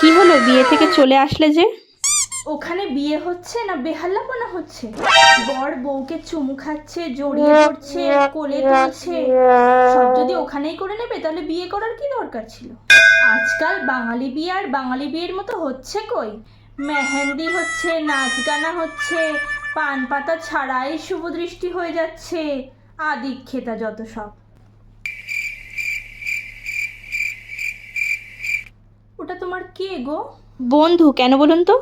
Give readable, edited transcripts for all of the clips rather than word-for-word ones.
কি হলো, বিয়ে থেকে চলে আসলে যে? ওখানে বিয়ে হচ্ছে না বেহাল্লাপনা হচ্ছে? বর বউকে চুমু খাচ্ছে, জড়িয়ে ধরছে, কোলে তুলছে। সব যদি ওখানেই করে নেবে তাহলে বিয়ে করার কি দরকার ছিল? আজকাল বাঙালি বিয়ে আর বাঙালি বিয়ের মতো হচ্ছে কই? মেহেন্দি হচ্ছে, নাচ গানা হচ্ছে, পান পাতা ছাড়াই শুভদৃষ্টি হয়ে যাচ্ছে। আদিক্ষেতা যত সব। ওটা তোমার কে গো? বন্ধু। কেন বলুন তো?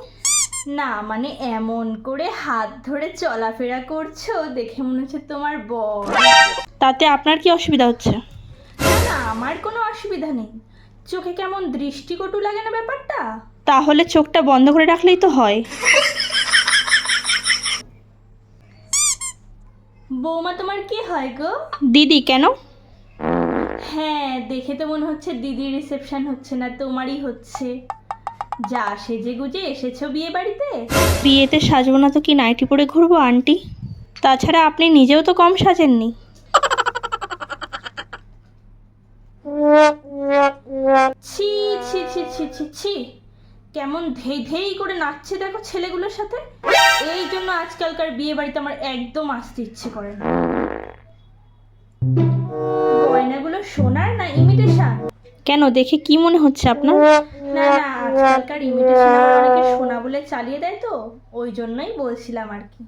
না মানে এমন করে হাত ধরে চলাফেরা করছো দেখে মনে হচ্ছে তোমার বর। তাতে আপনার কি অসুবিধা হচ্ছে? না আমার কোনো অসুবিধা নেই। চোখে কেমন দৃষ্টিকটু লাগে না ব্যাপারটা? তাহলে চোখটা বন্ধ করে রাখলেই তো হয়। বৌমা তোমার কি হয় গো? দিদি। কেন? হ্যাঁ দেখে তো মনে হচ্ছে দিদির রিসেপশন হচ্ছে না, তোমারই হচ্ছে। যা সেজে গুজে এসেছো বিয়ে বাড়িতে। বিয়েতে সাজবো না তো কি নাইটি পরে ঘুরবো আন্টি? তাছাড়া আপনি নিজেও তো কম সাজেননি। ছি ছি ছি ছি ছি ছি, কেমন ধেই ধেই করে নাচছে দেখো ছেলেগুলোর সাথে। এই জন্য আজকালকার বিয়ে বাড়িতে আমার একদম আসতে ইচ্ছে করে না। গয়নাগুলো সোনার না ইমিটেশন? কেন, দেখে কি মনে হচ্ছে আপনার? না না, আজকালকার ইমিটেশন আবার অনেকে সোনা বলে চালিয়ে দেয় তো, ওই জন্যই বলছিলাম আর কি।